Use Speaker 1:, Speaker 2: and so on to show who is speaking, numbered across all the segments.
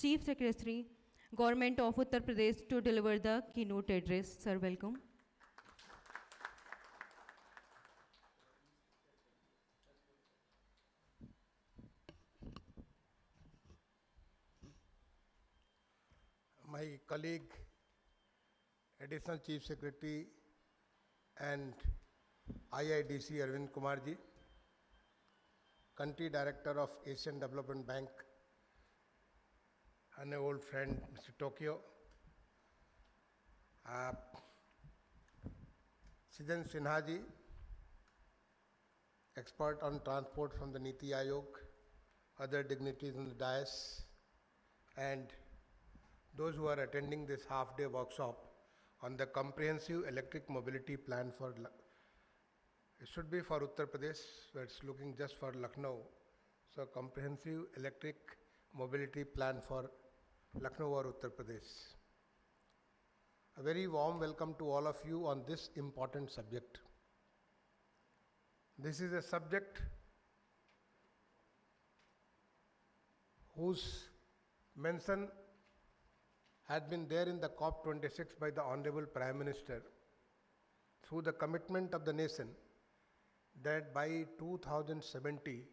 Speaker 1: Chief Secretary, Government of Uttar Pradesh to deliver the keynote address. Sir, welcome.
Speaker 2: My colleague, Additional Chief Secretary and IIDC Arvind Kumar ji, Country Director of Asian Development Bank, and an old friend, Mr. Tokyo, Sijan Sinha ji, expert on transport from the Niti Aayog, other dignitaries in the dais, and those who are attending this half-day workshop on the comprehensive electric mobility plan for, it should be for Uttar Pradesh, but it's looking just for Lucknow. So comprehensive electric mobility plan for Lucknow or Uttar Pradesh. A very warm welcome to all of you on this important subject. This is a subject whose mention had been there in the COP26 by the Honorable Prime Minister through the commitment of the nation that by 2070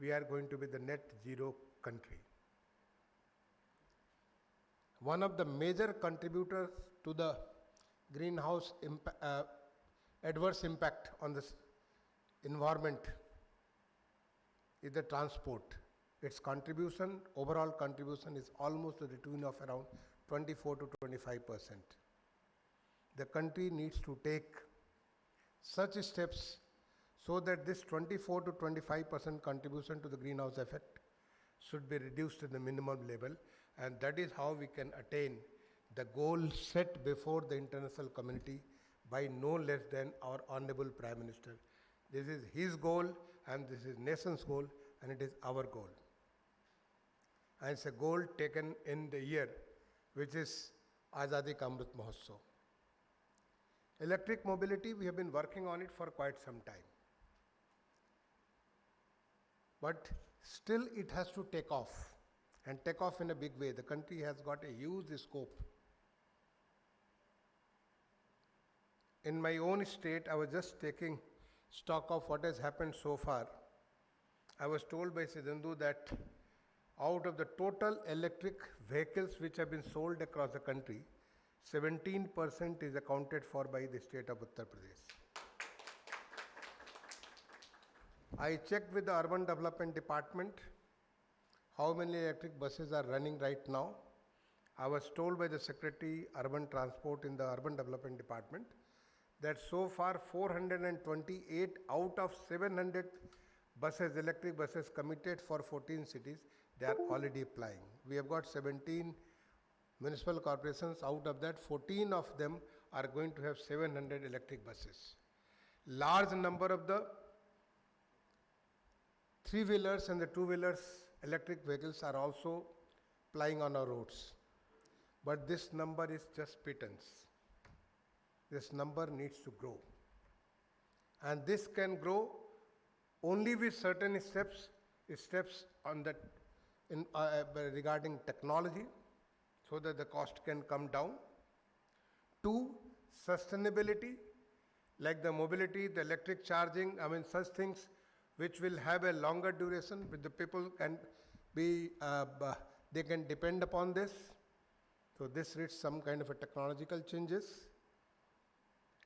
Speaker 2: we are going to be the net zero country. One of the major contributors to the greenhouse adverse impact on the environment is the transport. Its contribution, overall contribution, is almost to the tune of around 24 to 25%. The country needs to take such steps so that this 24 to 25% contribution to the greenhouse effect should be reduced to the minimum level, and that is how we can attain the goal set before the international community by no less than our Honorable Prime Minister. This is his goal and this is nation's goal and it is our goal. And it's a goal taken in the year which is Azadi Ka Amrit Mahotsav. Electric mobility, we have been working on it for quite some time. But still it has to take off, and take off in a big way. The country has got a huge scope. In my own state, I was just taking stock of what has happened so far. I was told by Sidandu that out of the total electric vehicles which have been sold across the country, 17% is accounted for by the state of Uttar Pradesh. I checked with the Urban Development Department how many electric buses are running right now. I was told by the Secretary Urban Transport in the Urban Development Department that so far 428 out of 700 buses, electric buses committed for 14 cities, they are already applying. We have got 17 municipal corporations. Out of that, 14 of them are going to have 700 electric buses. Large number of the three-wheelers and the two-wheelers electric vehicles are also plying on our roads. But this number is just pittance. This number needs to grow. And this can grow only with certain steps on that regarding technology, so that the cost can come down. 2, sustainability, like the mobility, the electric charging, such things which will have a longer duration, with the people can be, they can depend upon this. So this needs some kind of a technological changes.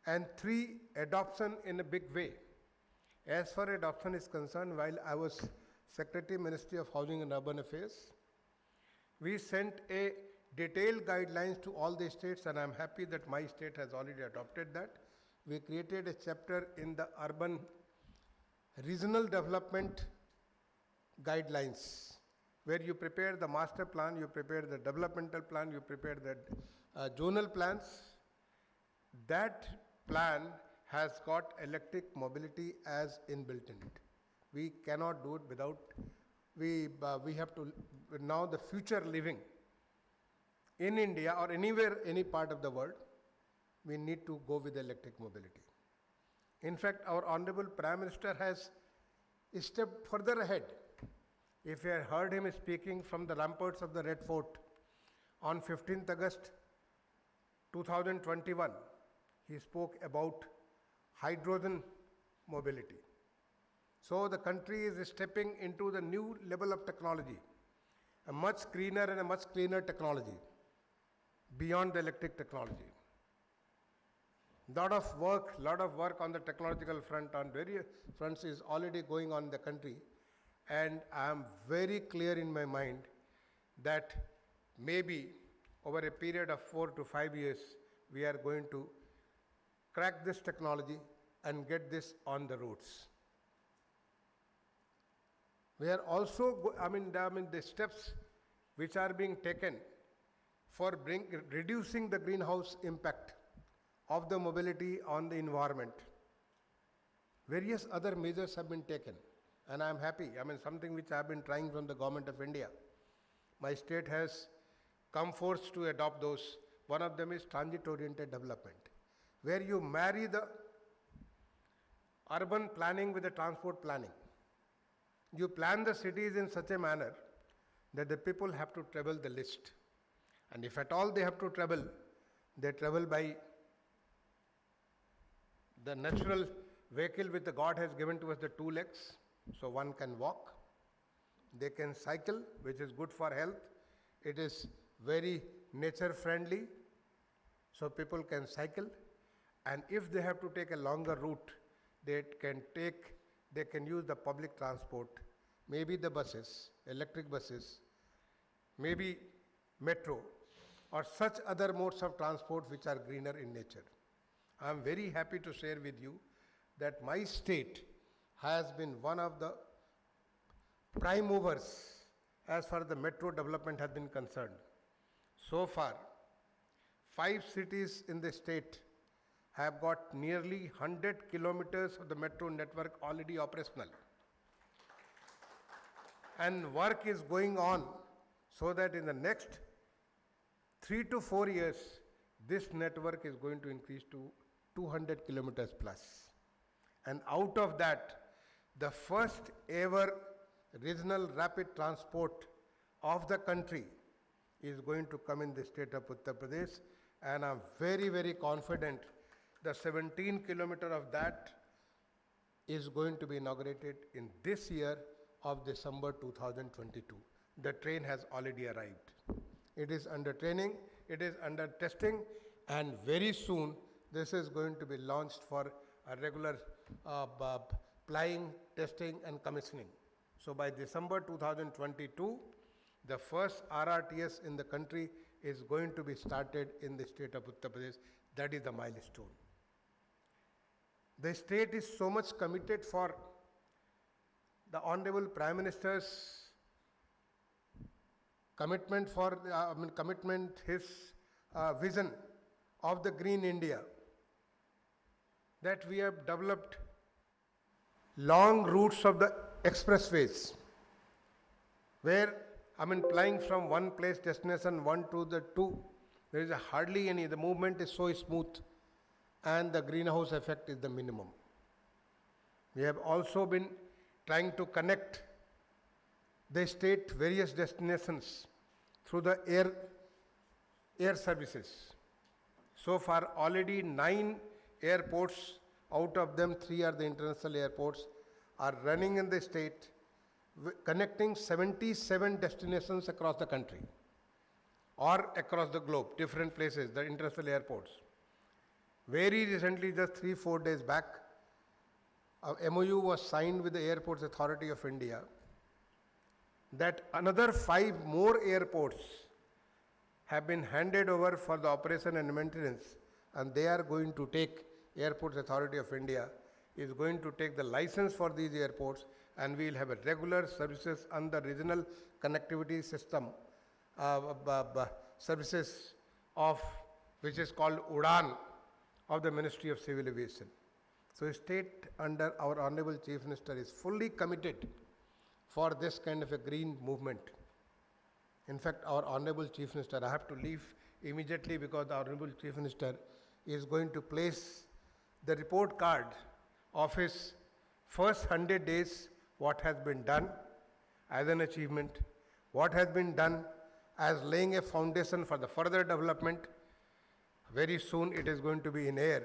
Speaker 2: And 3, adoption in a big way. As far as adoption is concerned, while I was Secretary, Ministry of Housing and Urban Affairs, we sent a detailed guidelines to all the states, and I'm happy that my state has already adopted that. We created a chapter in the urban regional development guidelines, where you prepare the master plan, you prepare the developmental plan, you prepare the zonal plans. That plan has got electric mobility as inbuilt in it. We cannot do it without, we have to, now the future living in India or anywhere, any part of the world, we need to go with electric mobility. In fact, our Honorable Prime Minister has stepped further ahead. If you had heard him speaking from the ramparts of the Red Fort on 15th August 2021, he spoke about hydrogen mobility. So the country is stepping into the new level of technology, a much greener and a much cleaner technology beyond the electric technology. Lot of work on the technological front on various fronts is already going on in the country, and I am very clear in my mind that maybe over a period of 4 to 5 years, we are going to crack this technology and get this on the roads. We are also, the steps which are being taken for reducing the greenhouse impact of the mobility on the environment. Various other measures have been taken, and I am happy. Something which I have been trying from the government of India. My state has come forth to adopt those. One of them is transit-oriented development, where you marry the urban planning with the transport planning. You plan the cities in such a manner that the people have to travel the least. And if at all they have to travel, they travel by the natural vehicle which the God has given to us, the 2 legs, so one can walk. They can cycle, which is good for health. It is very nature friendly, so people can cycle. And if they have to take a longer route, they can use the public transport, maybe the buses, electric buses, maybe metro, or such other modes of transport which are greener in nature. I am very happy to share with you that my state has been one of the prime movers as far as the metro development has been concerned. So far, 5 cities in the state have got nearly 100 kilometers of the metro network already operational. And work is going on so that in the next 3 to 4 years, this network is going to increase to 200 kilometers plus. And out of that, the first ever regional rapid transport of the country is going to come in the state of Uttar Pradesh, and I'm very, very confident the 17 kilometer of that is going to be inaugurated in this year of December 2022. The train has already arrived. It is under training, it is under testing, and very soon this is going to be launched for a regular plying, testing and commissioning. So by December 2022, the first RRTS in the country is going to be started in the state of Uttar Pradesh. That is the milestone. The state is so much committed for the Honorable Prime Minister's commitment for, his vision of the Green India, that we have developed long routes of the expressways, where flying from one place destination 1 to the 2, there is hardly any, the movement is so smooth and the greenhouse effect is the minimum. We have also been trying to connect the state various destinations through the air services. So far already 9 airports, out of them 3 are the international airports, are running in the state, connecting 77 destinations across the country or across the globe, different places, the international airports. Very recently, just 3-4 days back, a MOU was signed with the Airports Authority of India that another 5 more airports have been handed over for the operation and maintenance, and they are going to take, Airports Authority of India is going to take the license for these airports, and we will have a regular services on the regional connectivity system services of, which is called UDAN of the Ministry of Civil Aviation. So state under our Honorable Chief Minister is fully committed for this kind of a green movement. In fact, our Honorable Chief Minister, I have to leave immediately because the Honorable Chief Minister is going to place the report card of his first 100 days, what has been done, as an achievement, what has been done as laying a foundation for the further development. Very soon it is going to be in air,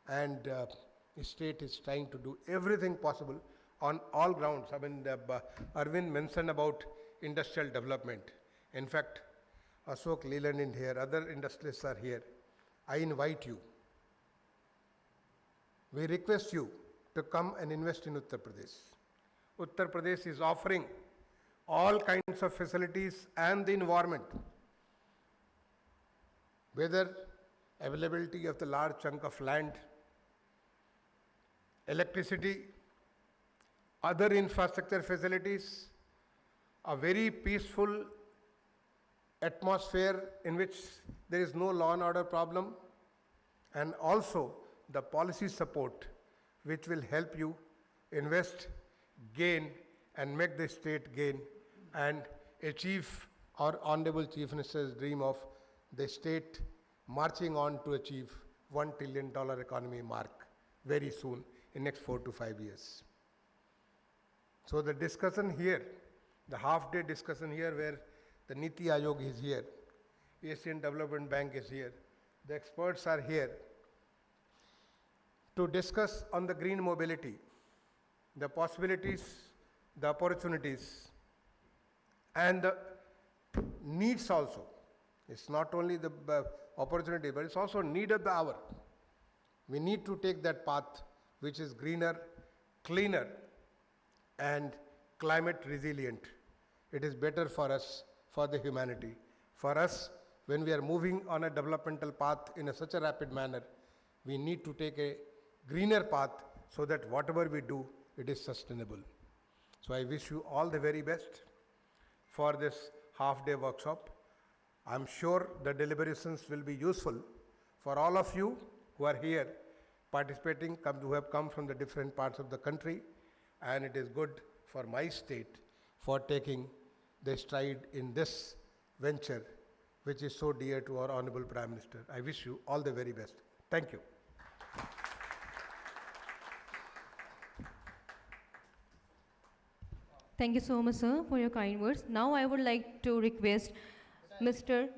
Speaker 2: and the state is trying to do everything possible on all grounds. I mean, Arvind mentioned about industrial development. In fact, Ashok Leland in here, other industrialists are here. I invite you. We request you to come and invest in Uttar Pradesh. Uttar Pradesh is offering all kinds of facilities and the environment, whether availability of the large chunk of land, electricity, other infrastructure facilities, a very peaceful atmosphere in which there is no law and order problem, and also the policy support which will help you invest, gain, and make the state gain and achieve our Honorable Chief Minister's dream of the state marching on to achieve $1 trillion economy mark very soon in next 4 to 5 years. So the discussion here, the half-day discussion here where the Niti Aayog is here, Asian Development Bank is here, the experts are here to discuss on the green mobility, the possibilities, the opportunities, and the needs also. It's not only the opportunity, but it's also need of the hour. We need to take that path which is greener, cleaner, and climate resilient. It is better for us, for the humanity. For us, when we are moving on a developmental path in such a rapid manner, we need to take a greener path so that whatever we do, it is sustainable. So I wish you all the very best for this half-day workshop. I'm sure the deliberations will be useful for all of you who are here participating, who have come from the different parts of the country, and it is good for my state for taking the stride in this venture, which is so dear to our Honorable Prime Minister. I wish you all the very best. Thank you.
Speaker 1: Thank you so much, sir, for your kind words. Now I would like to request Mr.